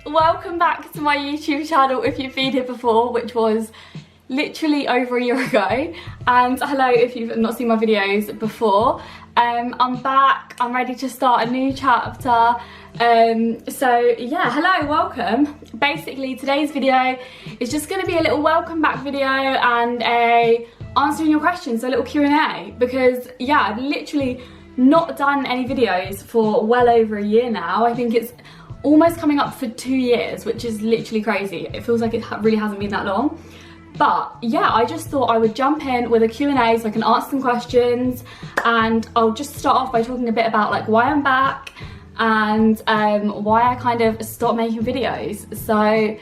Welcome back to my YouTube channel if you've been here before, which was literally over a year ago, and hello if you've not seen my videos before. I'm back, I'm ready to start a new chapter. So yeah, hello, welcome. Basically today's video is just going to be a little welcome back video and a answering your questions, so a little Q&A, because yeah, I've literally not done any videos for well over a year now. I think it's almost coming up for 2 years, which is literally crazy. It feels like it really hasn't been that long. But yeah, I just thought I would jump in with a Q&A so I can answer some questions, and I'll just start off by talking a bit about like why I'm back and why I kind of stopped making videos. So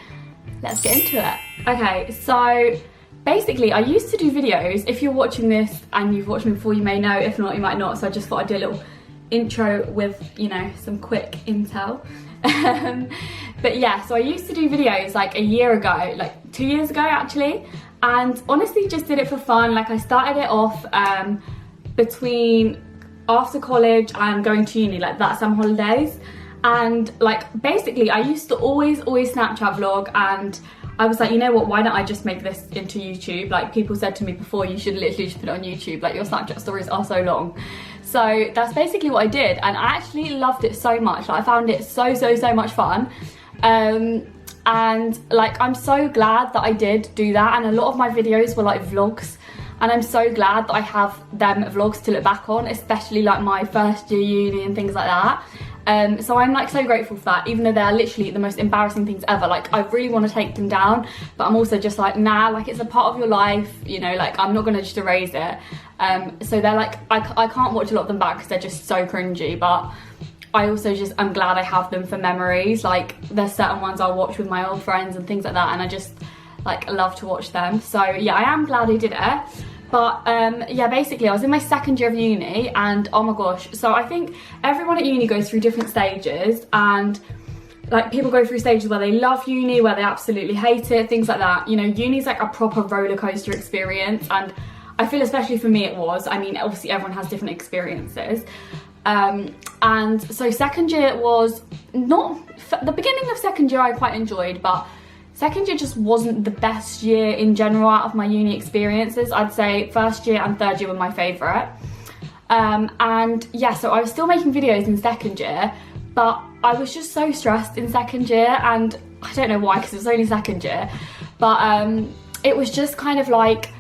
let's get into it. Okay, so basically I used to do videos. If you're watching this and you've watched me before, you may know. If not, you might not. So I just thought I'd do a little intro with, you know, some quick intel. But yeah, so I used to do videos like a year ago, like 2 years ago actually, and honestly just did it for fun. Like I started it off between after college and going to uni, like that summer holidays, and like basically I used to always Snapchat vlog, and I was like, you know what, why don't I just make this into YouTube? Like people said to me before, you should literally just put it on YouTube, like your Snapchat stories are so long. So that's basically what I did, and I actually loved it so much. Like I found it so much fun, and like I'm so glad that I did do that. And a lot of my videos were like vlogs, and I'm so glad that I have them vlogs to look back on, especially like my first year uni and things like that. So I'm like so grateful for that, even though they're literally the most embarrassing things ever. Like I really want to take them down, but I'm also just like, nah, like it's a part of your life, you know, like I'm not gonna just erase it. So they're like, I can't watch a lot of them back because they're just so cringy, but I also just, I'm glad I have them for memories. Like there's certain ones I'll watch with my old friends and things like that, and I just like love to watch them. So yeah, I am glad I did it. But yeah, basically I was in my second year of uni, and oh my gosh, so I think everyone at uni goes through different stages, and like people go through stages where they love uni, where they absolutely hate it, things like that. You know, uni's like a proper roller coaster experience, and I feel especially for me it was. I mean, obviously everyone has different experiences. And so second year was not, the beginning of second year I quite enjoyed, but second year just wasn't the best year in general out of my uni experiences. I'd say first year and third year were my favourite. And yeah, so I was still making videos in second year, but I was just so stressed in second year, and I don't know why, because it was only second year, but it was just kind of like,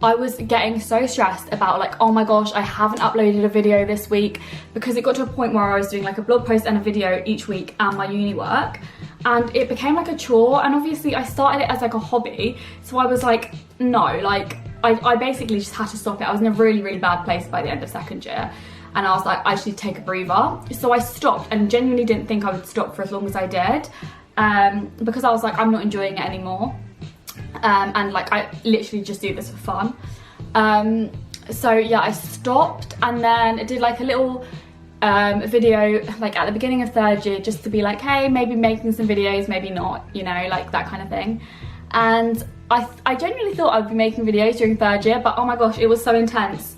I was getting so stressed about like, oh my gosh, I haven't uploaded a video this week, because it got to a point where I was doing like a blog post and a video each week and my uni work, and it became like a chore. And obviously I started it as like a hobby, so I was like, no, like I basically just had to stop it. I was in a really bad place by the end of second year, and I was like, I should take a breather. So I stopped, and genuinely didn't think I would stop for as long as I did, because I was like, I'm not enjoying it anymore. And like I literally just do this for fun. So yeah, I stopped, and then I did like a little video like at the beginning of third year, just to be like, hey, maybe making some videos, maybe not, you know, like that kind of thing. And I genuinely thought I'd be making videos during third year, but oh my gosh, it was so intense.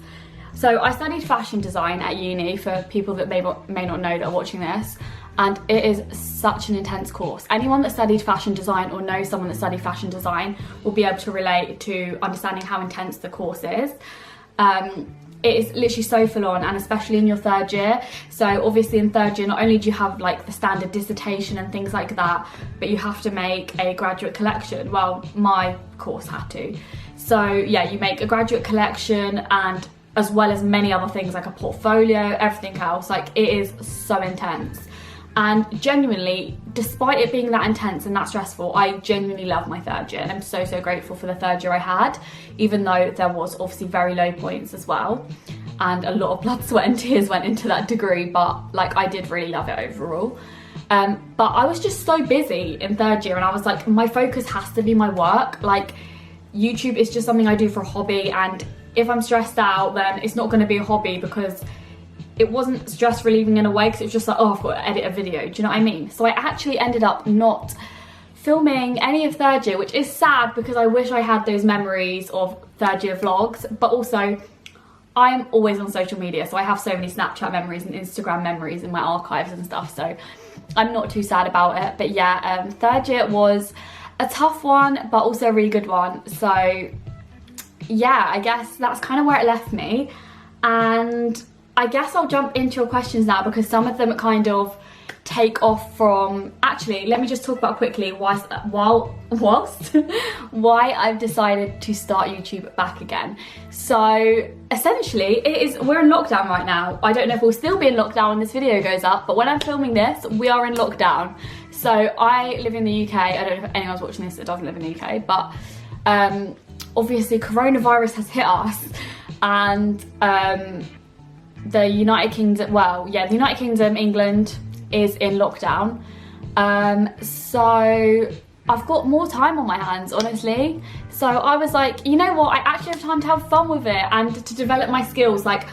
So I studied fashion design at uni, for people that may not know that are watching this, and it is such an intense course. Anyone that studied fashion design or knows someone that studied fashion design will be able to relate to understanding how intense the course is. It is literally so full on, and especially in your third year. So obviously in third year, not only do you have like the standard dissertation and things like that, but you have to make a graduate collection. Well, my course had to. So yeah, you make a graduate collection, and as well as many other things like a portfolio, everything else. Like it is so intense. And genuinely, despite it being that intense and that stressful, I genuinely love my third year, and I'm so grateful for the third year I had, even though there was obviously very low points as well, and a lot of blood, sweat and tears went into that degree, but like I did really love it overall. But I was just so busy in third year, and I was like, my focus has to be my work. Like YouTube is just something I do for a hobby, and if I'm stressed out, then it's not going to be a hobby, because it wasn't stress relieving in a way, because it was just like, oh, I've got to edit a video, do you know what I mean? So I actually ended up not filming any of third year, which is sad because I wish I had those memories of third year vlogs, but also I'm always on social media, so I have so many Snapchat memories and Instagram memories in my archives and stuff, so I'm not too sad about it. But yeah, third year was a tough one, but also a really good one. So yeah, I guess that's kind of where it left me. And I guess I'll jump into your questions now, because some of them kind of take off from, actually, let me just talk about quickly why I've decided to start YouTube back again. So essentially, we're in lockdown right now. I don't know if we'll still be in lockdown when this video goes up, but when I'm filming this, we are in lockdown. So I live in the UK. I don't know if anyone's watching this that doesn't live in the UK, but obviously coronavirus has hit us, and the United Kingdom, well, yeah, the United Kingdom, England, is in lockdown. So I've got more time on my hands, honestly. So I was like, you know what, I actually have time to have fun with it and to develop my skills. Like,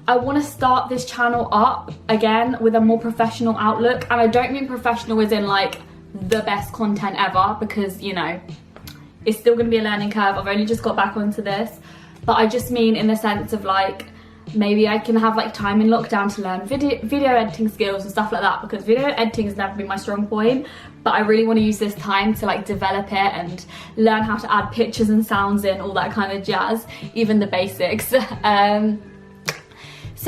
I want to start this channel up again with a more professional outlook. And I don't mean professional as in like the best content ever, because, you know, it's still going to be a learning curve. I've only just got back onto this. But I just mean in the sense of like, maybe I can have like time in lockdown to learn video editing skills and stuff like that, because video editing has never been my strong point, but I really want to use this time to like develop it and learn how to add pictures and sounds in, all that kind of jazz, even the basics. So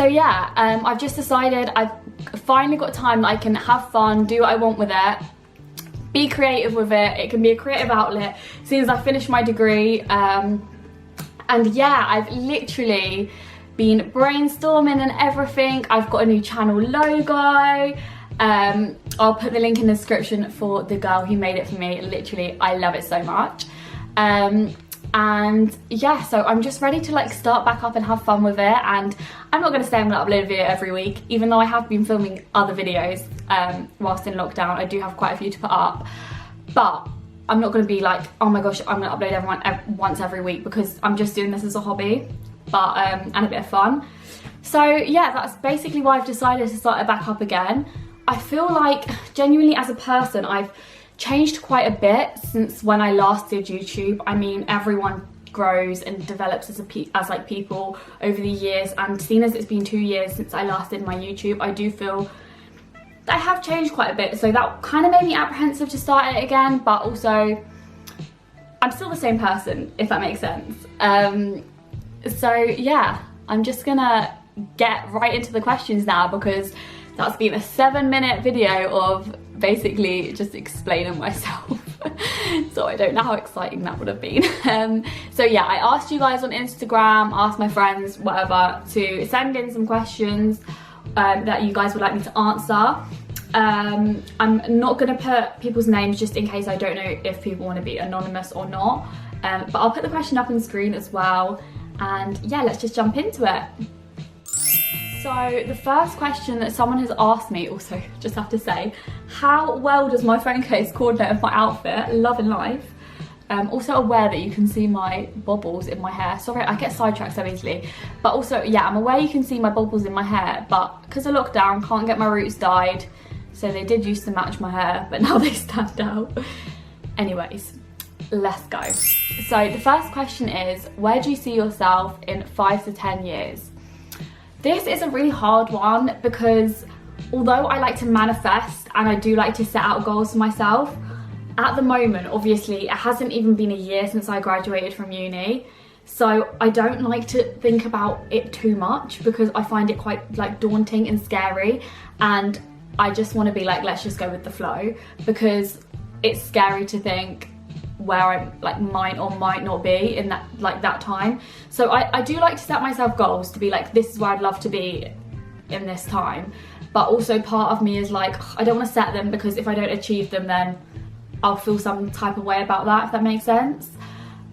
yeah, I've just decided I've finally got time that I can have fun, do what I want with it, be creative with it. It can be a creative outlet as soon as I finish my degree. And yeah, I've literally been brainstorming and everything. I've got a new channel logo. I'll put the link in the description for the girl who made it for me. Literally, I love it so much. And yeah, so I'm just ready to like start back up and have fun with it. And I'm not gonna say I'm gonna upload a video every week, even though I have been filming other videos whilst in lockdown. I do have quite a few to put up, but I'm not gonna be like, oh my gosh, I'm gonna upload once every week, because I'm just doing this as a hobby. But and a bit of fun. So yeah, that's basically why I've decided to start it back up again. I feel like genuinely as a person I've changed quite a bit since when I last did YouTube. I mean, everyone grows and develops as like people over the years, and seeing as it's been 2 years since I last did my YouTube, I do feel I have changed quite a bit. So that kind of made me apprehensive to start it again, but also I'm still the same person, if that makes sense. So yeah, I'm just gonna get right into the questions now, because that's been a 7-minute video of basically just explaining myself. So I don't know how exciting that would have been. So yeah, I asked you guys on Instagram, asked my friends, whatever, to send in some questions that you guys would like me to answer. I'm not gonna put people's names just in case I don't know if people want to be anonymous or not. But I'll put the question up on the screen as well. And yeah, let's just jump into it. So the first question that someone has asked me, also just have to say, how well does my phone case coordinate with my outfit? Loving life. Also aware that you can see my bobbles in my hair. Sorry, I get sidetracked so easily. But also, yeah, I'm aware you can see my bobbles in my hair, but because of lockdown, can't get my roots dyed. So they did used to match my hair, but now they stand out. Anyways, let's go. So the first question is, where do you see yourself in 5 to 10 years? This is a really hard one, because although I like to manifest and I do like to set out goals for myself, at the moment, obviously, it hasn't even been a year since I graduated from uni. So I don't like to think about it too much, because I find it quite like daunting and scary. And I just want to be like, let's just go with the flow, because it's scary to think where I like might or might not be in that time. So I do like to set myself goals to be like, this is where I'd love to be in this time. But also part of me is like, I don't want to set them, because if I don't achieve them, then I'll feel some type of way about that, if that makes sense.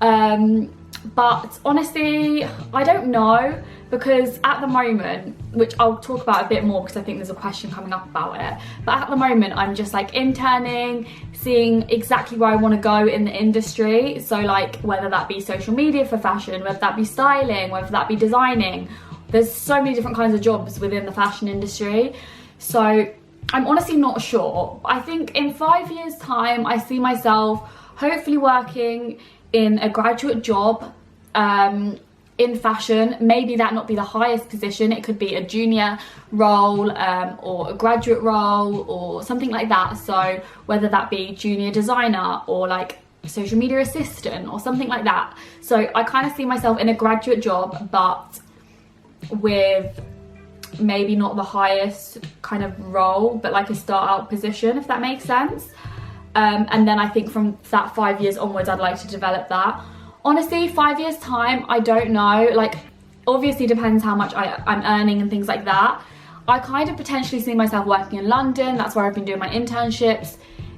But honestly, I don't know, because at the moment, which I'll talk about a bit more because I think there's a question coming up about it, but at the moment I'm just like interning, seeing exactly where I want to go in the industry. So like whether that be social media for fashion, whether that be styling, whether that be designing, there's so many different kinds of jobs within the fashion industry. So I'm honestly not sure. I think in 5 years time I see myself hopefully working in a graduate job in fashion. Maybe that not be the highest position, it could be a junior role or a graduate role or something like that. So whether that be junior designer or like social media assistant or something like that. So I kind of see myself in a graduate job, but with maybe not the highest kind of role, but like a start out position, if that makes sense. And then I think from that 5 years onwards I'd like to develop that. Honestly, 5 years time, I don't know. Like, obviously depends how much I'm earning and things like that. I kind of potentially see myself working in London. That's where I've been doing my internships.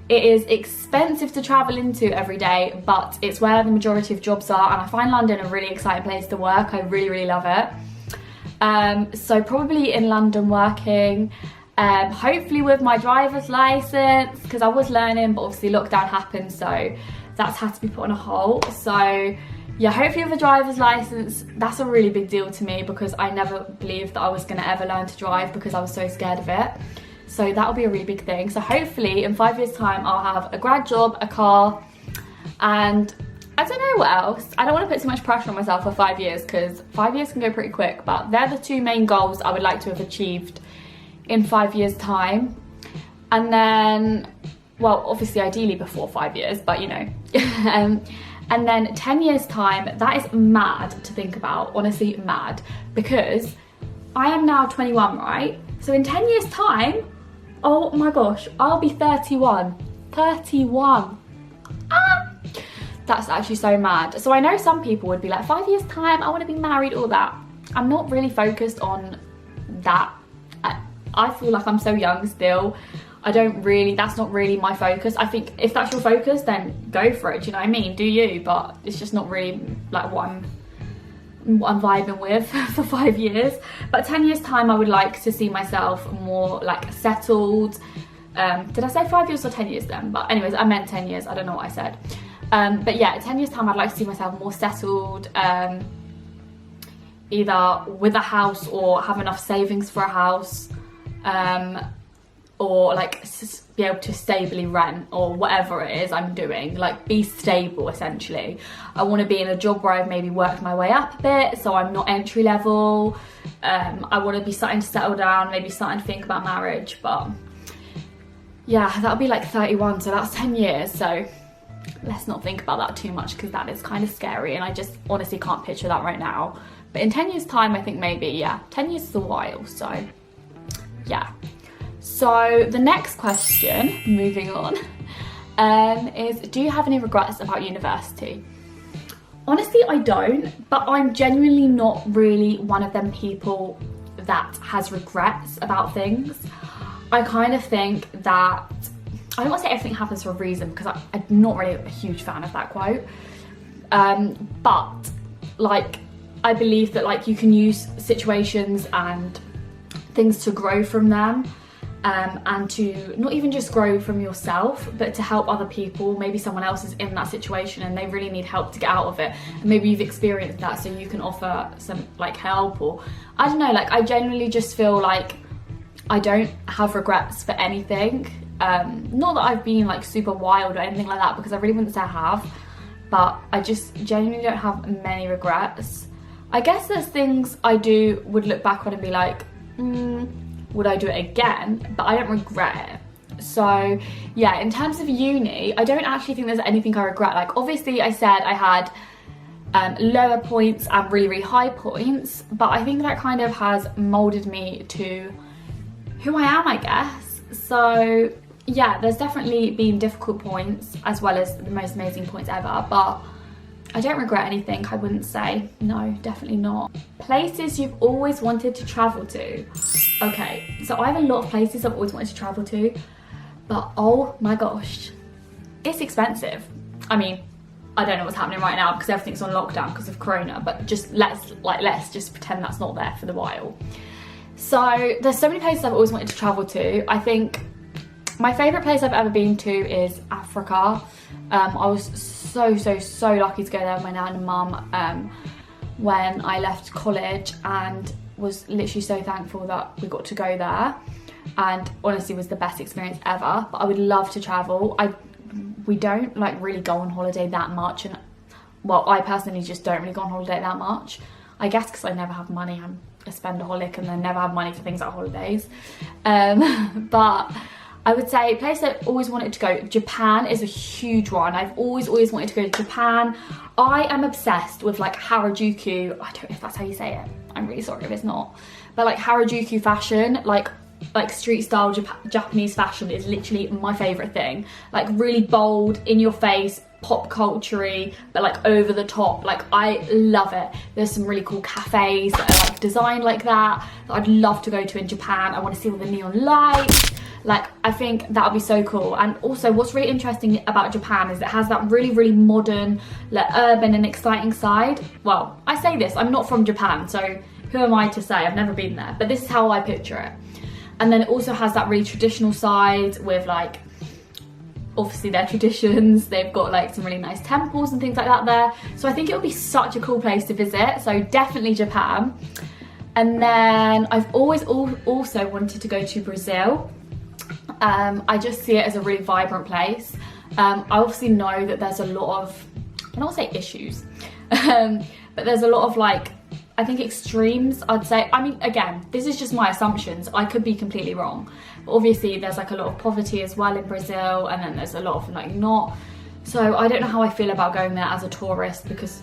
It is expensive to travel into every day, but it's where the majority of jobs are, and I find London a really exciting place to work. I really, really love it. So probably in London working, hopefully with my driver's license, because I was learning, but obviously lockdown happened, so that's had to be put on a halt. So yeah, hopefully with a driver's license. That's a really big deal to me because I never believed that I was going to ever learn to drive because I was so scared of it. So that'll be a really big thing. So hopefully in 5 years time I'll have a grad job, a car, and I don't know what else. I don't want to put too much pressure on myself for 5 years because 5 years can go pretty quick, but they're the two main goals I would like to have achieved in 5 years time. And then, well, obviously ideally before 5 years, but you know. And then 10 years time, that is mad to think about, honestly mad, because I am now 21, right? So in 10 years time, oh my gosh, I'll be 31. 31. Ah! That's actually so mad. So I know some people would be like, 5 years time, I want to be married, all that. I'm not really focused on that. I feel like I'm so young still. That's not really my focus. I think if that's your focus, then go for it, do you know what I mean? Do you, but it's just not really like what I'm vibing with for 5 years. But 10 years time, I would like to see myself more like settled. Did I say 5 years or 10 years then? But anyways, I meant 10 years, I don't know what I said. But yeah, 10 years time, I'd like to see myself more settled, either with a house or have enough savings for a house, or like be able to stably rent or whatever it is I'm doing, like be stable essentially. I want to be in a job where I've maybe worked my way up a bit, so I'm not entry level. I want to be starting to settle down, maybe starting to think about marriage. But yeah, that'll be like 31, so that's 10 years. So let's not think about that too much because that is kind of scary and I just honestly can't picture that right now. But in 10 years time, I think maybe, yeah, 10 years is a while, so yeah. So the next question, moving on, is do you have any regrets about university? Honestly, I don't, but I'm genuinely not really one of them people that has regrets about things. I kind of think that, I don't want to say everything happens for a reason because I'm not really a huge fan of that quote. But like, I believe that like you can use situations and things to grow from them. And to not even just grow from yourself, but to help other people. Maybe someone else is in that situation and they really need help to get out of it. And maybe you've experienced that, so you can offer some like help, or I don't know, like I genuinely just feel like I don't have regrets for anything. Not that I've been like super wild or anything like that, because I really wouldn't say I have, but I just genuinely don't have many regrets. I guess there's things I would look back on and be like, would I do it again? But I don't regret it. So yeah, in terms of uni, I don't actually think there's anything I regret. Like obviously I said I had lower points and really, really high points, but I think that kind of has molded me to who I am, I guess. So yeah, there's definitely been difficult points as well as the most amazing points ever, but I don't regret anything, I wouldn't say. No, definitely not. Places you've always wanted to travel to. Okay, so I have a lot of places I've always wanted to travel to, but oh my gosh, it's expensive. I mean, I don't know what's happening right now because everything's on lockdown because of Corona, but just let's just pretend that's not there for the while. So there's so many places I've always wanted to travel to. I think my favourite place I've ever been to is Africa. I was so lucky to go there with my nan and mum when I left college, and was literally so thankful that we got to go there. and honestly was the best experience ever. But I would love to travel. We don't like really go on holiday that much, and well, I personally just don't really go on holiday that much. I guess because I never have money. I'm a spendaholic and then never have money for things like holidays. But I would say a place I always wanted to go, Japan is a huge one. I've always wanted to go to Japan. I am obsessed with like Harajuku. I don't know if that's how you say it. I'm really sorry if it's not. But like Harajuku fashion, like street style Japanese fashion is literally my favourite thing. Like really bold, in your face, pop culture-y, but like over the top. Like I love it. There's some really cool cafes that are like designed like that I'd love to go to in Japan. I want to see all the neon lights. Like I think that would be so cool. And also what's really interesting about Japan is it has that really modern, like urban and exciting side. Well, I say this, I'm not from Japan, so who am I to say? I've never been there, but this is how I picture it. And then it also has that really traditional side with like, obviously their traditions. They've got like some really nice temples and things like that there. So I think it would be such a cool place to visit. So definitely Japan. And then I've always also wanted to go to Brazil. I just see it as a really vibrant place. I obviously know that there's a lot of, I don't want to say issues, but there's a lot of like, I think extremes, I'd say. I mean, again, this is just my assumptions. I could be completely wrong. But obviously there's like a lot of poverty as well in Brazil, and then there's a lot of like not. So I don't know how I feel about going there as a tourist, because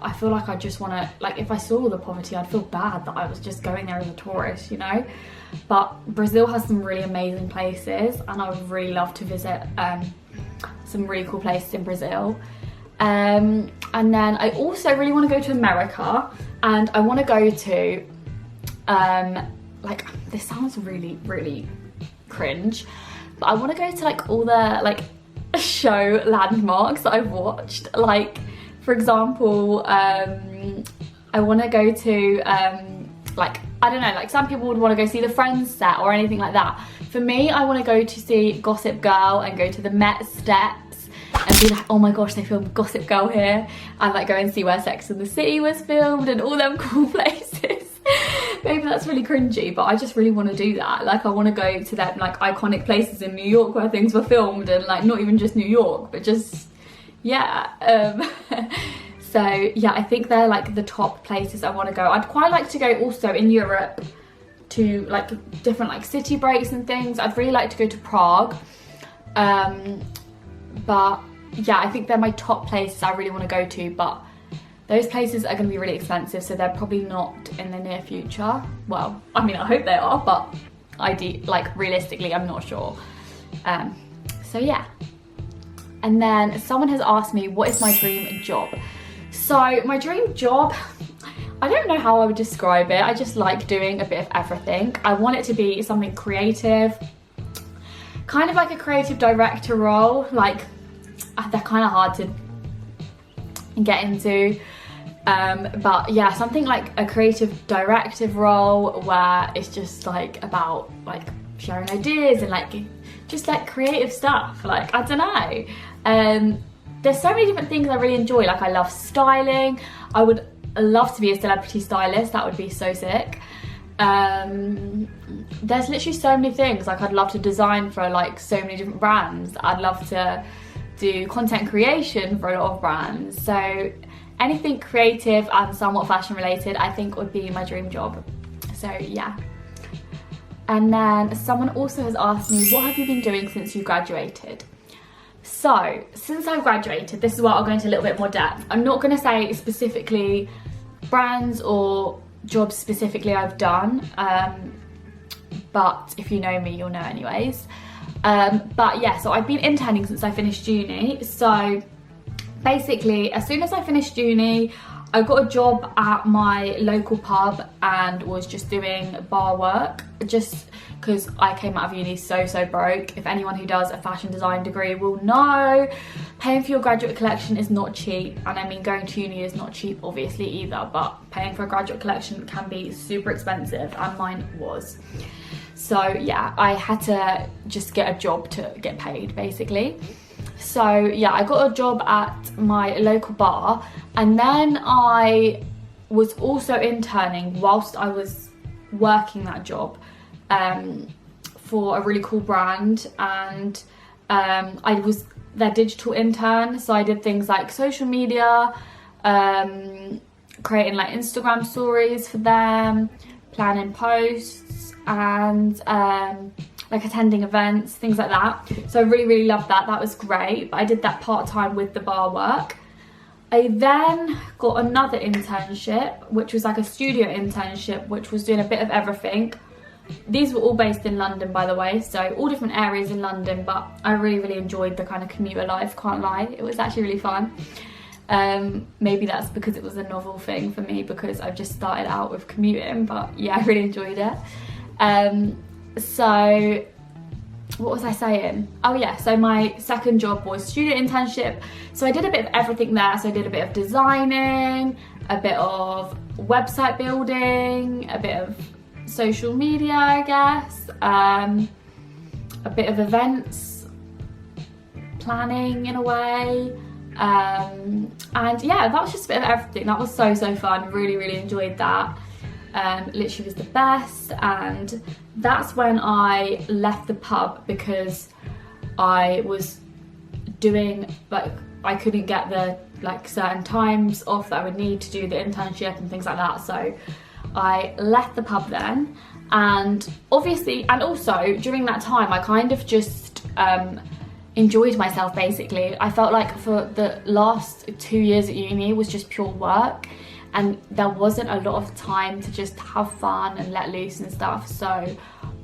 I feel like I just want to, like if I saw all the poverty, I'd feel bad that I was just going there as a tourist, you know? But Brazil has some really amazing places, and I would really love to visit some really cool places in Brazil. And then I also really want to go to America, and I want to go to like, this sounds really cringe, but I want to go to like all the like show landmarks that I've watched. Like for example, I want to go to like, I don't know, like some people would want to go see the Friends set or anything like that. For me, I want to go to see Gossip Girl and go to the Met steps and be like, oh my gosh, they filmed Gossip Girl here, and like go and see where Sex and the City was filmed and all them cool places. Maybe that's really cringy, but I just really want to do that. Like I want to go to them like iconic places in New York where things were filmed, and like not even just New York, but just, yeah. So yeah, I think they're like the top places I want to go. I'd quite like to go also in Europe to like different like city breaks and things. I'd really like to go to Prague. But yeah, I think they're my top places I really want to go to, but those places are going to be really expensive, so they're probably not in the near future. Well, I mean, I hope they are, but like realistically, I'm not sure. So yeah. And then someone has asked me, what is my dream job? So my dream job, I don't know how I would describe it. I just like doing a bit of everything. I want it to be something creative, kind of like a creative director role. Like they're kind of hard to get into, but yeah, something like a creative directive role where it's just like about like sharing ideas and like just like creative stuff. Like I don't know, there's so many different things I really enjoy. Like I love styling. I would love to be a celebrity stylist. That would be so sick. There's literally so many things. Like I'd love to design for like so many different brands. I'd love to do content creation for a lot of brands. So anything creative and somewhat fashion related, I think would be my dream job. So yeah. And then someone also has asked me, what have you been doing since you graduated? So since I've graduated, this is where I'll go into a little bit more depth. I'm not going to say specifically brands or jobs specifically I've done, but if you know me, you'll know anyways. But yeah, so I've been interning since I finished uni. So basically, as soon as I finished uni, I got a job at my local pub and was just doing bar work, just because I came out of uni so broke. If anyone who does a fashion design degree will know, paying for your graduate collection is not cheap. And I mean, going to uni is not cheap obviously either, but paying for a graduate collection can be super expensive, and mine was. So yeah, I had to just get a job to get paid basically. So yeah, I got a job at my local bar, and then I was also interning whilst I was working that job for a really cool brand, and I was their digital intern, so I did things like social media, creating like Instagram stories for them, planning posts, and like attending events, things like that. So I really loved that. That was great. But I did that part-time with the bar work. I then got another internship, which was like a studio internship, which was doing a bit of everything. These were all based in London, by the way, so all different areas in London, but I really enjoyed the kind of commuter life, can't lie. It was actually really fun. Maybe that's because it was a novel thing for me, because I've just started out with commuting, but yeah, I really enjoyed it. So what was I saying? Oh yeah, so my second job was studio internship. So I did a bit of everything there. So I did a bit of designing, a bit of website building, a bit of social media, I guess, a bit of events planning in a way, and yeah, that was just a bit of everything. That was so fun. Really enjoyed that. Literally was the best. And that's when I left the pub, because I was doing, like, I couldn't get the like certain times off that I would need to do the internship and things like that. So I left the pub then, and obviously, and also during that time I kind of just enjoyed myself basically. I felt like for the last 2 years at uni was just pure work, and there wasn't a lot of time to just have fun and let loose and stuff. So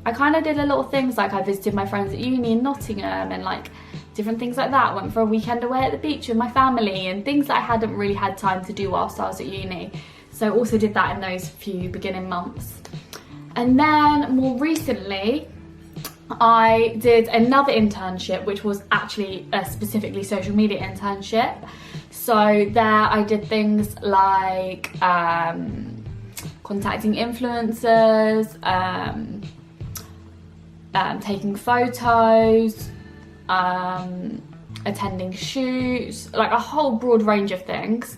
I kind of did a lot of things, like I visited my friends at uni in Nottingham and like different things like that. Went for a weekend away at the beach with my family and things that I hadn't really had time to do whilst I was at uni. So I also did that in those few beginning months. And then more recently, I did another internship, which was actually a specifically social media internship. So there I did things like contacting influencers, taking photos, attending shoots, like a whole broad range of things.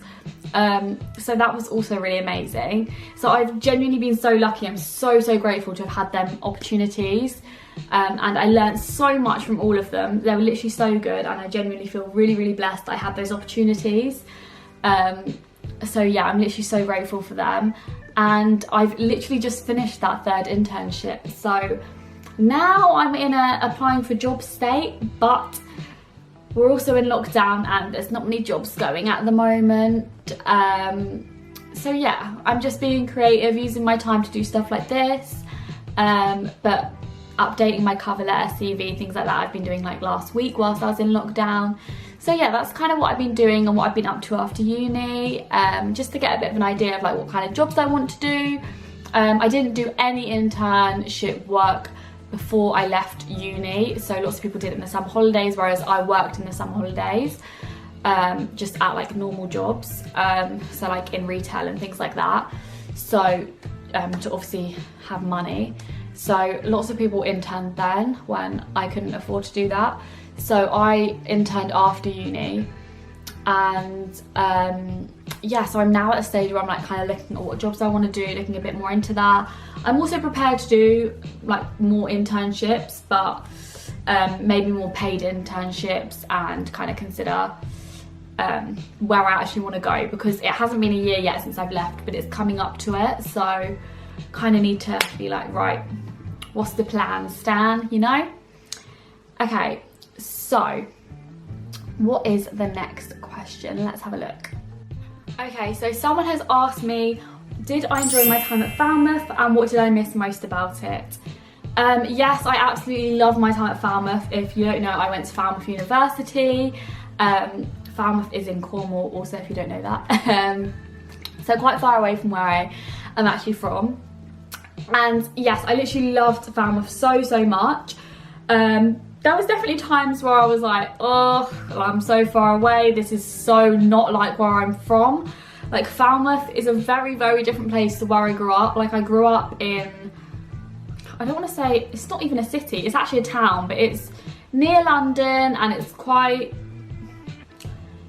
So that was also really amazing. So I've genuinely been so lucky. I'm so grateful to have had them opportunities, and I learned so much from all of them. They were literally so good, and I genuinely feel really blessed I had those opportunities. So yeah, I'm literally so grateful for them. And I've literally just finished that third internship, so now I'm in a applying for job state, but we're also in lockdown and there's not many jobs going at the moment. So yeah, I'm just being creative, using my time to do stuff like this, but updating my cover letter, CV, things like that I've been doing like last week whilst I was in lockdown. So yeah, that's kind of what I've been doing and what I've been up to after uni, just to get a bit of an idea of like what kind of jobs I want to do. I didn't do any internship work before I left uni, so lots of people did it in the summer holidays, whereas I worked in the summer holidays, just at like normal jobs, so like in retail and things like that, so to obviously have money. So lots of people interned then when I couldn't afford to do that, so I interned after uni. And yeah, so I'm now at a stage where I'm like kind of looking at what jobs I want to do, looking a bit more into that. I'm also prepared to do like more internships, but maybe more paid internships, and kind of consider where I actually want to go, because it hasn't been a year yet since I've left, but it's coming up to it. So kind of need to be like, right, what's the plan, Stan, you know? Okay, so what is the next question? Let's have a look. Okay, so someone has asked me, did I enjoy my time at Falmouth and what did I miss most about it? Yes, I absolutely love my time at Falmouth. If you don't know, I went to Falmouth University. Falmouth is in Cornwall also, if you don't know that. So quite far away from where I am actually from. And yes, I literally loved Falmouth so much. There was definitely times where I was like, oh, I'm so far away. This is so not like where I'm from. Like Falmouth is a very different place to where I grew up. Like I grew up in, I don't want to say, it's not even a city, it's actually a town, but it's near London and it's quite,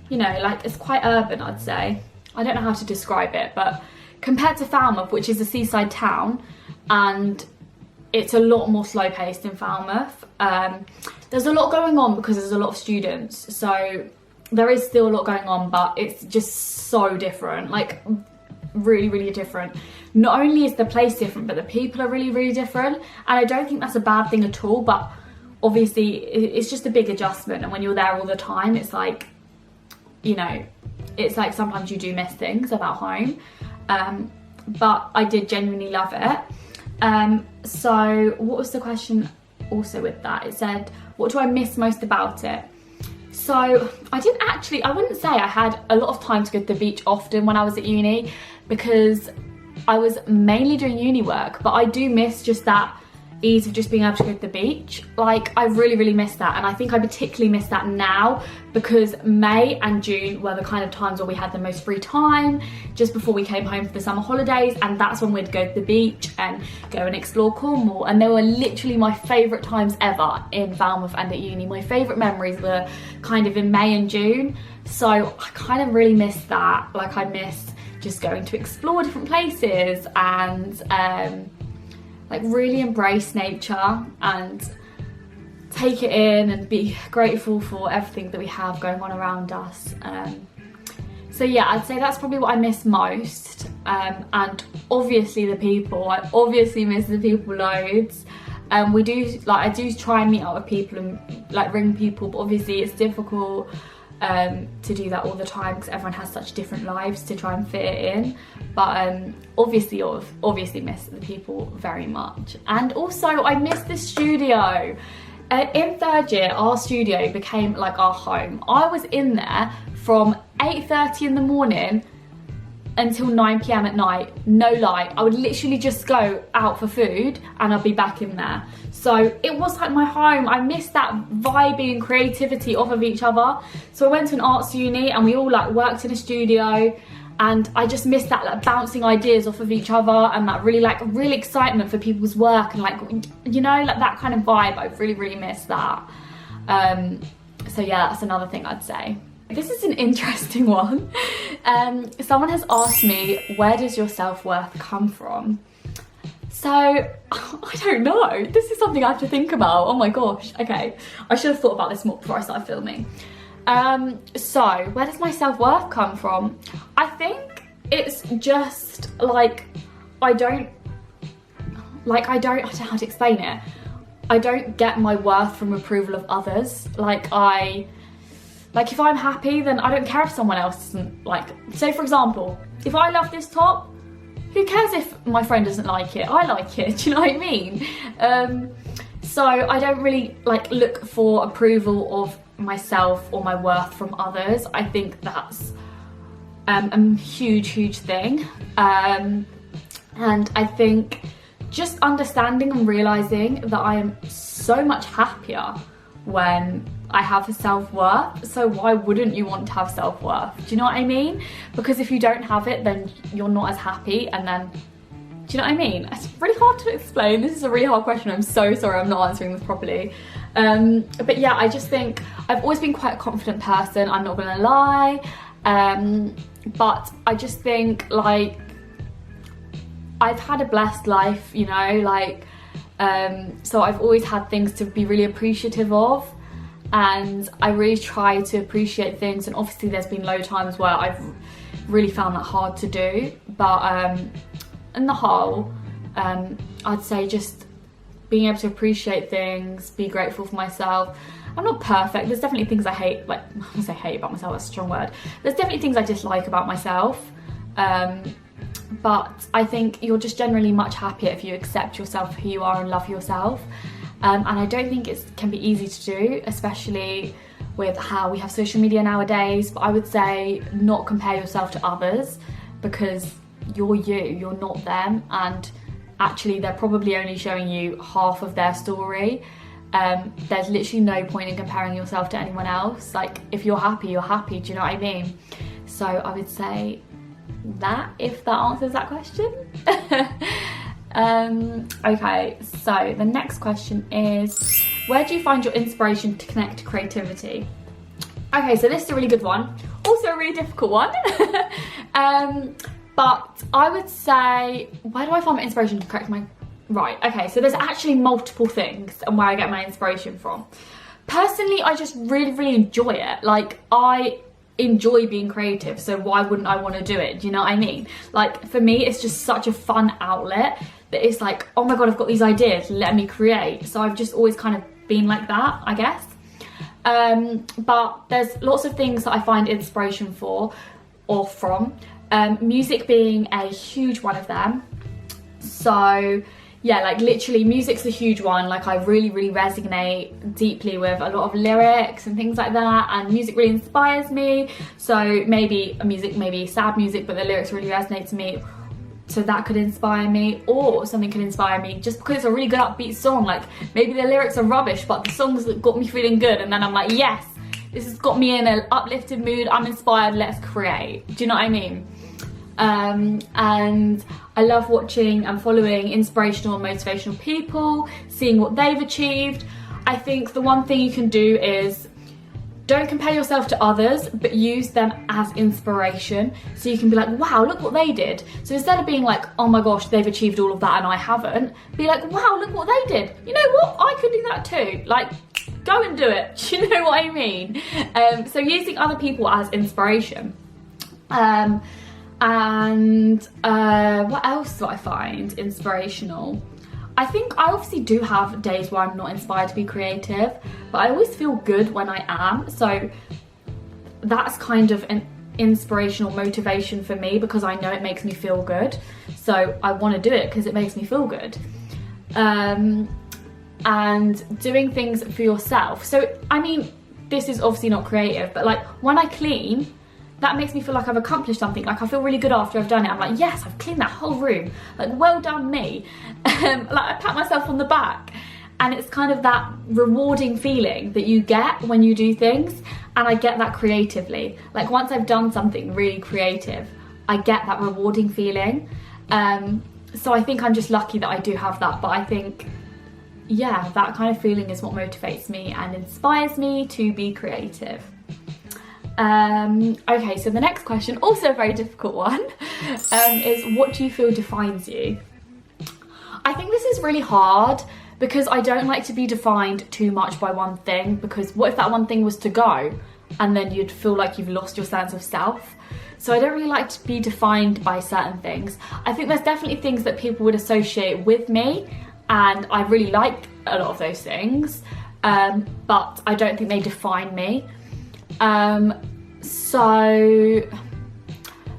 you know, like it's quite urban, I'd say. I don't know how to describe it, but compared to Falmouth, which is a seaside town, and it's a lot more slow paced in Falmouth. There's a lot going on because there's a lot of students, so there is still a lot going on, but it's just so different, like really, really different. Not only is the place different, but the people are really, really different, and I don't think that's a bad thing at all, but obviously it's just a big adjustment, and when you're there all the time, it's like, you know, it's like sometimes you do miss things about home, but I did genuinely love it. So what was the question also with that? It said, what do I miss most about it? So I wouldn't say I had a lot of time to go to the beach often when I was at uni, because I was mainly doing uni work, but I do miss just that ease of just being able to go to the beach. Like, I really, really miss that, and I think I particularly miss that now because May and June were the kind of times where we had the most free time just before we came home for the summer holidays, and that's when we'd go to the beach and go and explore Cornwall, and they were literally my favourite times ever in Falmouth and at uni. My favourite memories were kind of in May and June, so I kind of really miss that. Like, I miss just going to explore different places and like really embrace nature and take it in and be grateful for everything that we have going on around us. So yeah, I'd say that's probably what I miss most. And obviously the people, I obviously miss the people loads. I do try and meet up with people and like ring people, but obviously it's difficult to do that all the time because everyone has such different lives to try and fit it in. But obviously miss the people very much. And also I miss the studio. In third year, our studio became like our home. I was in there from 8:30 in the morning until 9 p.m. at night, no lie. I would literally just go out for food and I'd be back in there. So it was like my home. I missed that vibing and creativity off of each other. So I went to an arts uni and we all like worked in a studio, and I just missed that like bouncing ideas off of each other and that real excitement for people's work and like, you know, like that kind of vibe. I really, really miss that. So yeah, that's another thing I'd say. This is an interesting one. Someone has asked me, where does your self-worth come from? So, I don't know. This is something I have to think about. Oh my gosh. Okay. I should have thought about this more before I started filming. So, where does my self-worth come from? I think it's just like, I don't know how to explain it. I don't get my worth from approval of others. Like if I'm happy, then I don't care if someone else doesn't like. So for example, if I love this top, who cares if my friend doesn't like it? I like it, do you know what I mean? So I don't really like look for approval of myself or my worth from others. I think that's a huge thing. And I think just understanding and realising that I am so much happier when I have a self-worth. So why wouldn't you want to have self-worth? Do you know what I mean? Because if you don't have it, then you're not as happy, and then, do you know what I mean? It's really hard to explain. This is a really hard question. I'm so sorry I'm not answering this properly. But yeah, I just think I've always been quite a confident person, I'm not gonna lie. But I just think like I've had a blessed life, you know, like so I've always had things to be really appreciative of, and I really try to appreciate things, and obviously there's been low times where I've really found that hard to do, but in the whole, I'd say just being able to appreciate things, be grateful for myself. I'm not perfect, there's definitely things I hate, like, I say hate about myself, that's a strong word. There's definitely things I dislike about myself, but I think you're just generally much happier if you accept yourself for who you are and love yourself. And I don't think it can be easy to do, especially with how we have social media nowadays. But I would say not compare yourself to others, because you're you, you're not them. And actually they're probably only showing you half of their story. There's literally no point in comparing yourself to anyone else. Like, if you're happy, you're happy, do you know what I mean? So I would say that, if that answers that question. Okay, so the next question is, where do you find your inspiration to connect to creativity? Okay, so this is a really good one, also a really difficult one. But I would say, where do I find my inspiration to right, okay, so there's actually multiple things and where I get my inspiration from. Personally, I just really enjoy it. Like, I enjoy being creative, so why wouldn't I want to do it? Do you know what I mean? Like, for me, it's just such a fun outlet that it's like, oh my god, I've got these ideas, let me create. So I've just always kind of been like that, I guess. But there's lots of things that I find inspiration for or from, music being a huge one of them. So yeah, like literally music's a huge one. Like, I really resonate deeply with a lot of lyrics and things like that, and music really inspires me. So maybe sad music, but the lyrics really resonate to me, so that could inspire me. Or something could inspire me just because it's a really good upbeat song. Like, maybe the lyrics are rubbish, but the song's got me feeling good, and then I'm like, yes, this has got me in an uplifted mood, I'm inspired, let's create. Do you know what I mean? And I love watching and following inspirational and motivational people, seeing what they've achieved. I think the one thing you can do is don't compare yourself to others, but use them as inspiration. So you can be like, wow, look what they did. So instead of being like, oh my gosh, they've achieved all of that and I haven't, be like, wow, look what they did. You know what? I could do that too. Like, go and do it. Do you know what I mean? So using other people as inspiration. What else do I find inspirational? I think I obviously do have days where I'm not inspired to be creative, but I always feel good when I am. So that's kind of an inspirational motivation for me, because I know it makes me feel good. So I want to do it because it makes me feel good. And doing things for yourself. So, I mean, this is obviously not creative, but like when I clean, that makes me feel like I've accomplished something. Like, I feel really good after I've done it. I'm like, yes, I've cleaned that whole room. Like, well done me. Like, I pat myself on the back. And it's kind of that rewarding feeling that you get when you do things. And I get that creatively. Like, once I've done something really creative, I get that rewarding feeling. So I think I'm just lucky that I do have that. But I think, yeah, that kind of feeling is what motivates me and inspires me to be creative. Okay, so the next question, also a very difficult one, is what do you feel defines you? I think this is really hard because I don't like to be defined too much by one thing, because what if that one thing was to go and then you'd feel like you've lost your sense of self? So I don't really like to be defined by certain things. I think there's definitely things that people would associate with me, and I really like a lot of those things, but I don't think they define me. So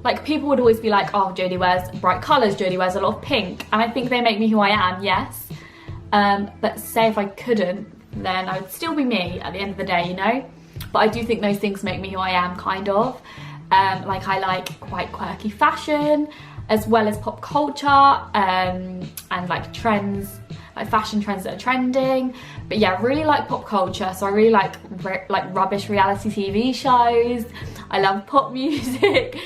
like, people would always be like, oh, Jodie wears bright colours, Jodie wears a lot of pink, and I think they make me who I am, yes. But say if I couldn't, then I would still be me at the end of the day, you know? But I do think those things make me who I am, kind of. Like, I like quite quirky fashion, as well as pop culture, and like trends, like fashion trends that are trending. But yeah, I really like pop culture, so I really like rubbish reality TV shows. I love pop music,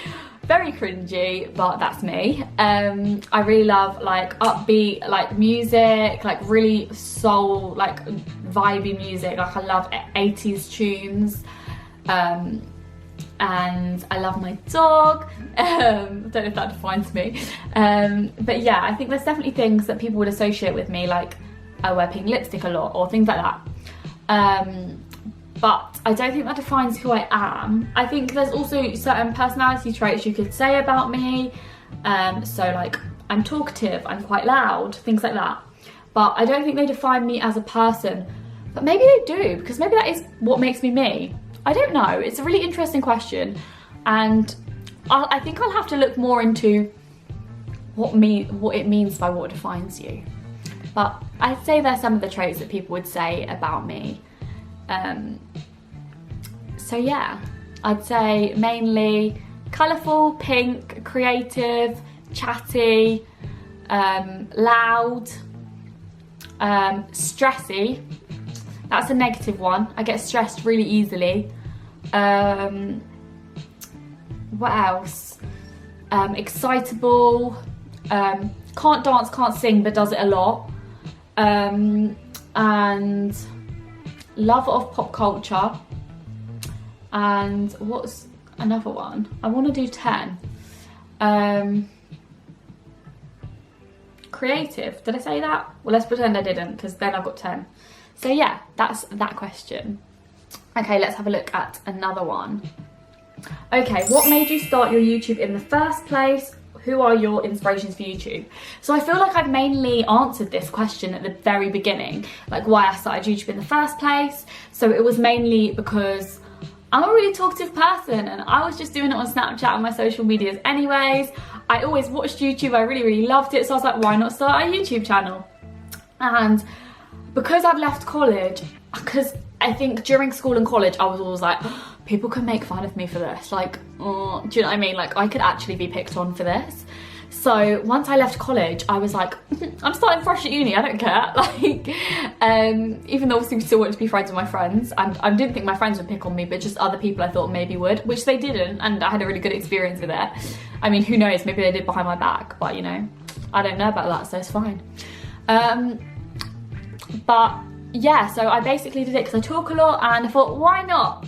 very cringy, but that's me. I really love like upbeat like music, like really soul, like vibey music. Like, I love 80s tunes. And I love my dog. I don't know if that defines me. But yeah, I think there's definitely things that people would associate with me, like I wear pink lipstick a lot or things like that. But I don't think that defines who I am. I think there's also certain personality traits you could say about me. So like, I'm talkative, I'm quite loud, things like that. But I don't think they define me as a person. But maybe they do, because maybe that is what makes me me. I don't know, it's a really interesting question, and I think I'll have to look more into what it means by what defines you. But I'd say they're some of the traits that people would say about me. So yeah, I'd say mainly colourful, pink, creative, chatty, loud, stressy. That's a negative one. I get stressed really easily. What else? Excitable. Can't dance, can't sing, but does it a lot. And love of pop culture. And what's another one? I want to do 10. creative. Did I say that? Well, let's pretend I didn't, because then I've got 10. So yeah, that's that question. Okay, let's have a look at another one. Okay, what made you start your YouTube in the first place? Who are your inspirations for YouTube? So I feel like I've mainly answered this question at the very beginning, like why I started YouTube in the first place. So it was mainly because I'm a really talkative person and I was just doing it on Snapchat and my social medias anyways. I always watched YouTube, I really loved it, so I was like, why not start a YouTube channel? And because I've left college, because I think during school and college I was always like, people can make fun of me for this, like, oh, do you know what I mean? Like, I could actually be picked on for this. So once I left college, I was like, I'm starting fresh at uni, I don't care. Like, even though obviously we still wanted to be friends with my friends, and I didn't think my friends would pick on me, but just other people I thought maybe would, which they didn't, and I had a really good experience with it. I mean, who knows, maybe they did behind my back, but you know, I don't know about that, so it's fine. But yeah, so I basically did it because I talk a lot, and I thought, why not?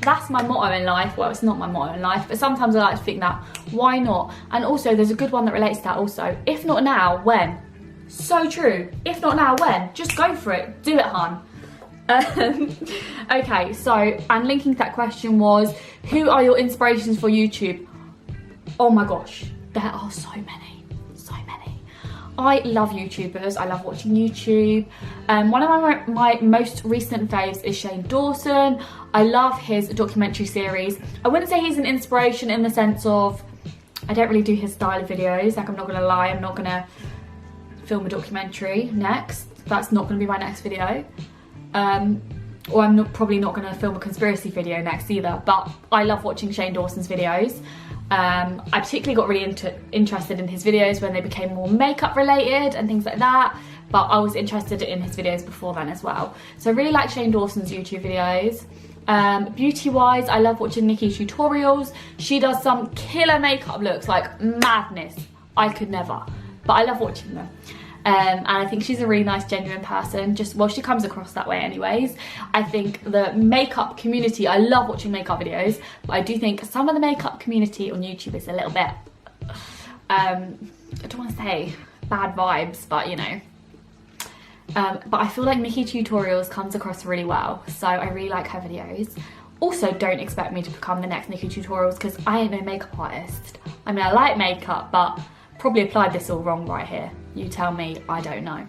That's my motto in life. Well, it's not my motto in life, but sometimes I like to think that, why not? And also there's a good one that relates to that also. If not now, when? So true. If not now, when? Just go for it. Do it, hun. Okay, so, and linking to that question was, who are your inspirations for YouTube? Oh my gosh, there are so many. I love YouTubers, I love watching YouTube. One of my most recent faves is Shane Dawson. I love his documentary series. I wouldn't say he's an inspiration in the sense of, I don't really do his style of videos, like I'm not gonna lie, I'm not gonna film a documentary next. That's not gonna be my next video. Or I'm probably not gonna film a conspiracy video next either, but I love watching Shane Dawson's videos. I particularly got really interested in his videos when they became more makeup related and things like that, but I was interested in his videos before then as well. So I really like Shane Dawson's YouTube videos. Beauty wise, I love watching Nikki's tutorials. She does some killer makeup looks, like madness. I could never, but I love watching them. And I think she's a really nice, genuine person. Just, well, she comes across that way anyways. I think the makeup community, I love watching makeup videos, but I do think some of the makeup community on YouTube is a little bit, I don't want to say bad vibes, but you know. But I feel like Nikki Tutorials comes across really well, so I really like her videos. Also, don't expect me to become the next Nikki Tutorials, because I ain't no makeup artist. I mean, I like makeup, but probably applied this all wrong right here. You tell me, I don't know.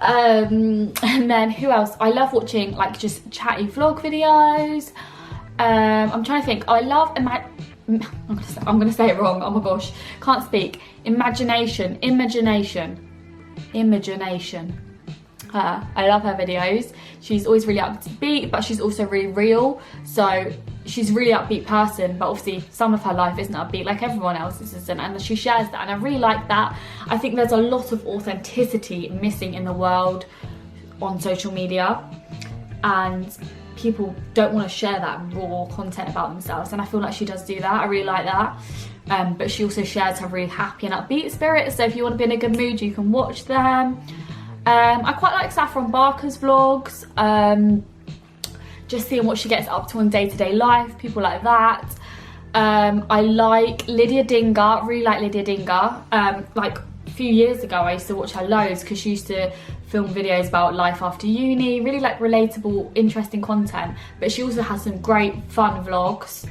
And then who else? I love watching like just chatty vlog videos. I'm trying to think. Oh, I love I'm gonna say it wrong. Oh my gosh, can't speak. Imagination. I love her videos. She's always really upbeat, but she's also really real. So she's a really upbeat person, but obviously some of her life isn't upbeat like everyone else's isn't, and she shares that, and I really like that. I think there's a lot of authenticity missing in the world on social media, and people don't want to share that raw content about themselves, and I feel like she does do that. I really like that. But she also shares her really happy and upbeat spirit, so if you want to be in a good mood, you can watch them. I quite like Saffron Barker's vlogs, just seeing what she gets up to in day-to-day life, people like that. I like Lydia Dinger, really like Lydia Dinger. Like a few years ago I used to watch her loads because she used to film videos about life after uni, really like relatable, interesting content, but she also has some great fun vlogs.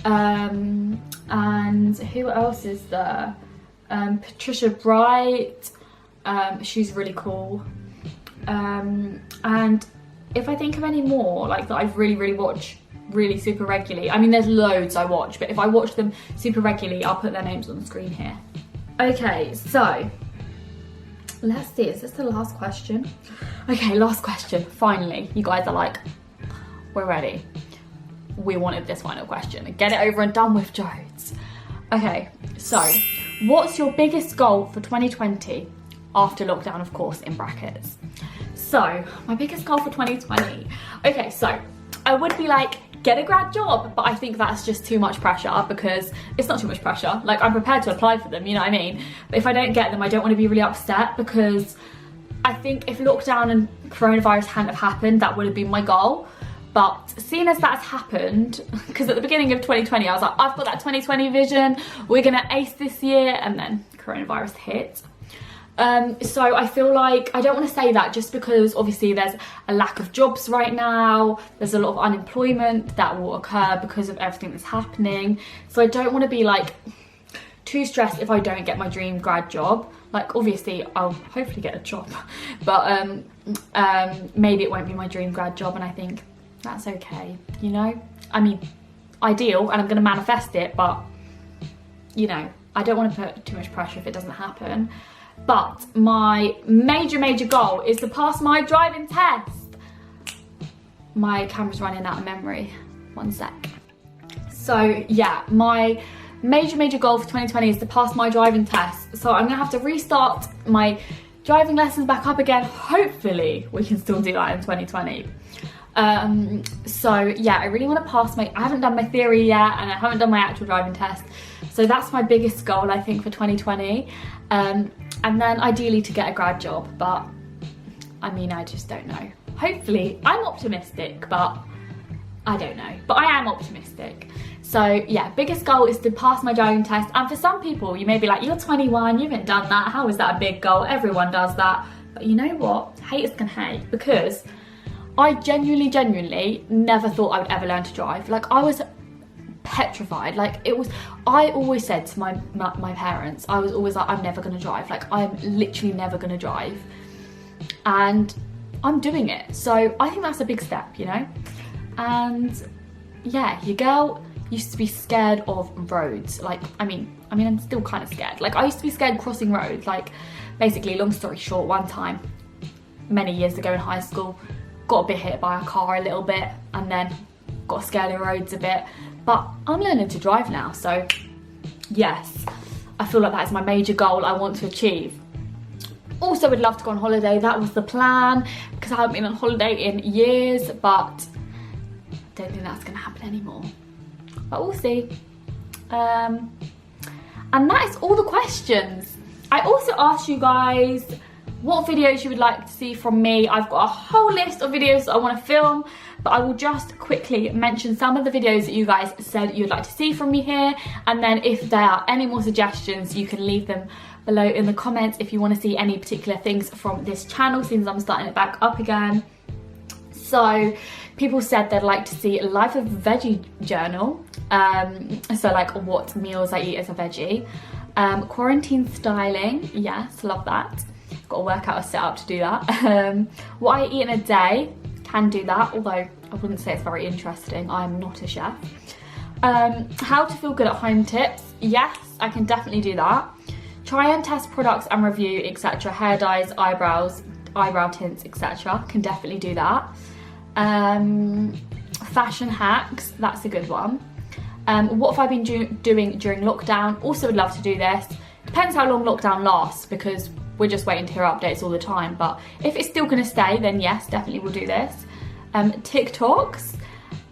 And who else is there? Patricia Bright. She's really cool. And if I think of any more like that I've really watched really super regularly, I mean there's loads I watch, but if I watch them super regularly I'll put their names on the screen here. Okay, so let's see, is this the last question? Okay, last question, finally. You guys are like, we're ready. We wanted this final question. Get it over and done with, Jodes. Okay, so what's your biggest goal for 2020? After lockdown, of course, in brackets. So, my biggest goal for 2020. Okay, so I would be like, get a grad job, but I think that's just too much pressure, because it's not too much pressure. Like, I'm prepared to apply for them, you know what I mean? But if I don't get them, I don't want to be really upset, because I think if lockdown and coronavirus hadn't have happened, that would have been my goal. But seeing as that's happened, because at the beginning of 2020, I was like, I've got that 2020 vision, we're gonna ace this year, and then coronavirus hit. So I feel like I don't want to say that just because obviously there's a lack of jobs right now, there's a lot of unemployment that will occur because of everything that's happening. So I don't want to be like too stressed if I don't get my dream grad job. Like obviously I'll hopefully get a job, but maybe it won't be my dream grad job, and I think that's okay, you know? I mean, ideal, and I'm going to manifest it, but you know, I don't want to put too much pressure if it doesn't happen. But my major goal is to pass my driving test. My camera's running out of memory. One sec. So yeah, my major goal for 2020 is to pass my driving test. So I'm gonna have to restart my driving lessons back up again. Hopefully we can still do that in 2020. So yeah, I really want to pass I haven't done my theory yet, and I haven't done my actual driving test. So that's my biggest goal, I think, for 2020. And then ideally to get a grad job, but I mean, I just don't know. Hopefully, I'm optimistic, but I don't know. But I am optimistic. So yeah, biggest goal is to pass my driving test. And for some people, you may be like, you're 21, you haven't done that. How is that a big goal? Everyone does that. But you know what? Haters can hate, because I genuinely never thought I would ever learn to drive. Like, I was petrified. Like, I always said to my parents, I was always like, I'm never gonna drive. Like, I'm literally never gonna drive. And I'm doing it. So I think that's a big step, you know? And yeah, your girl used to be scared of roads. Like, I mean, I'm still kind of scared. Like, I used to be scared crossing roads. Like, basically, long story short, one time, many years ago in high school, got a bit hit by a car a little bit, and then got scared of roads a bit. But I'm learning to drive now, so yes, I feel like that is my major goal I want to achieve. Also would love to go on holiday. That was the plan, because I haven't been on holiday in years, but I don't think that's going to happen anymore. But we'll see. And that is all the questions. I also asked you guys what videos you would like to see from me. I've got a whole list of videos that I want to film, but I will just quickly mention some of the videos that you guys said you'd like to see from me here, and then if there are any more suggestions, you can leave them below in the comments if you want to see any particular things from this channel, since I'm starting it back up again. So people said they'd like to see a life of veggie journal, so like what meals I eat as a veggie, quarantine styling, yes, love that. Got to work out a setup to do that. What I eat in a day, can do that, although I wouldn't say it's very interesting. I'm not a chef. How to feel good at home tips, yes, I can definitely do that. Try and test products and review, etc. Hair dyes, eyebrows, eyebrow tints, etc. Can definitely do that. Fashion hacks, that's a good one. What have I been doing during lockdown? Also would love to do this. Depends how long lockdown lasts, because we're just waiting to hear updates all the time. But if it's still going to stay, then yes, definitely we'll do this. TikToks.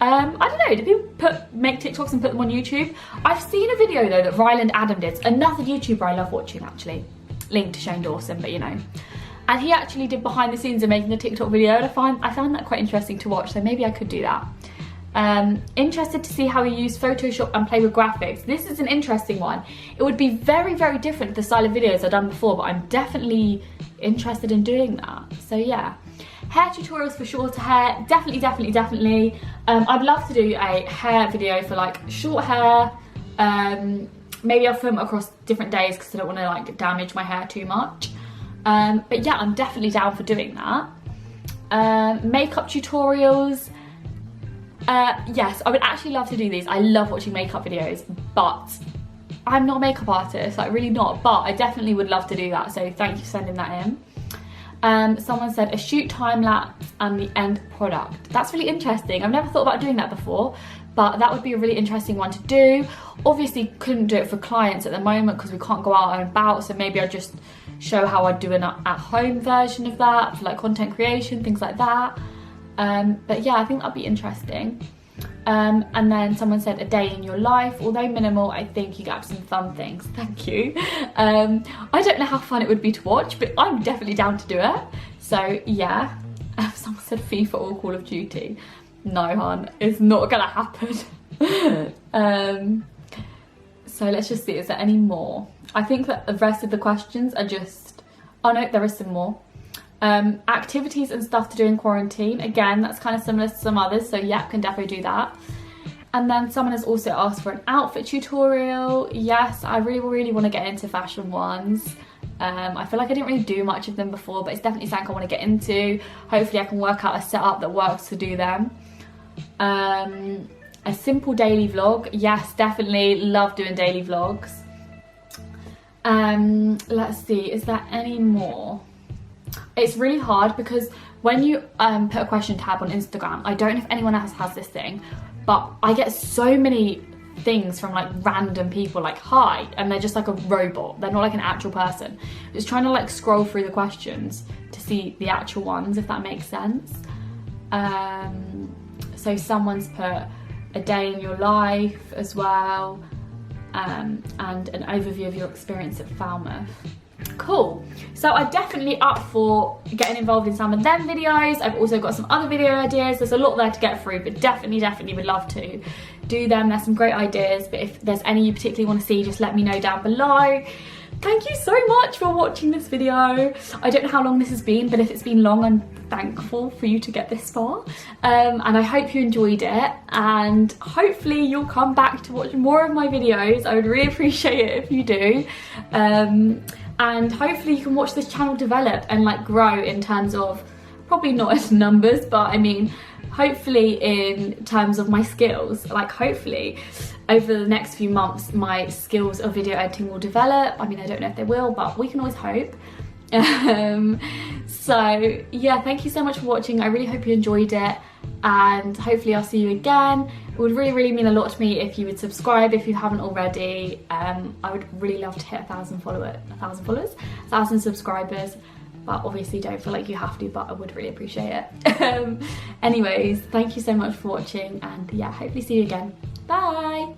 I don't know, do people make TikToks and put them on YouTube? I've seen a video though that Ryland Adam did, another YouTuber I love watching actually. Link to Shane Dawson, but you know. And he actually did behind the scenes of making a TikTok video, and I found that quite interesting to watch, so maybe I could do that. Interested to see how you use Photoshop and play with graphics. This is an interesting one. It would be very different to the style of videos I've done before, but I'm definitely interested in doing that. So yeah. Hair tutorials for shorter hair, definitely. I'd love to do a hair video for like short hair. Maybe I'll film it across different days because I don't want to like damage my hair too much. But yeah, I'm definitely down for doing that. Makeup tutorials. Yes, I would actually love to do these. I love watching makeup videos, but I'm not a makeup artist, like really not, but I definitely would love to do that, so thank you for sending that in. Someone said a shoot time lapse and the end product. That's really interesting. I've never thought about doing that before, but that would be a really interesting one to do. Obviously couldn't do it for clients at the moment because we can't go out and about, so maybe I'd just show how I'd do an at-home version of that for like content creation, things like that. But yeah, I think that'd be interesting. And then someone said a day in your life. Although minimal, I think you get some fun things. Thank you. I don't know how fun it would be to watch, but I'm definitely down to do it. So yeah. Someone said FIFA or Call of Duty. No, hon, it's not gonna happen. So let's just see, is there any more? I think that the rest of the questions are just Oh no, there is some more. Activities and stuff to do in quarantine. Again, that's kind of similar to some others, so yeah, can definitely do that. And then someone has also asked for an outfit tutorial. Yes, I really want to get into fashion ones. I feel like I didn't really do much of them before, but it's definitely something I want to get into. Hopefully I can work out a setup that works to do them. A simple daily vlog. Yes, definitely love doing daily vlogs. Let's see, is there any more? It's really hard because when you put a question tab on Instagram, I don't know if anyone else has this thing, but I get so many things from like random people like hi, and they're just like a robot, they're not like an actual person. Just trying to like scroll through the questions to see the actual ones, if that makes sense. So someone's put a day in your life as well, and an overview of your experience at Falmouth. Cool. So I'm definitely up for getting involved in some of them videos. I've also got some other video ideas. There's a lot there to get through, but definitely would love to do them. There's some great ideas, but if there's any you particularly want to see, just let me know down below. Thank you so much for watching this video. I don't know how long this has been, but if it's been long, I'm thankful for you to get this far. And I hope you enjoyed it, and hopefully you'll come back to watch more of my videos. I would really appreciate it if you do. And hopefully you can watch this channel develop and like grow in terms of, probably not as numbers, but I mean hopefully in terms of my skills. Like hopefully over the next few months my skills of video editing will develop. I mean, I don't know if they will, but we can always hope. So yeah, thank you so much for watching. I really hope you enjoyed it, and hopefully I'll see you again. It would really mean a lot to me if you would subscribe if you haven't already. I would really love to hit 1,000 subscribers, but obviously don't feel like you have to, but I would really appreciate it. Anyways, thank you so much for watching, and yeah, hopefully see you again. Bye.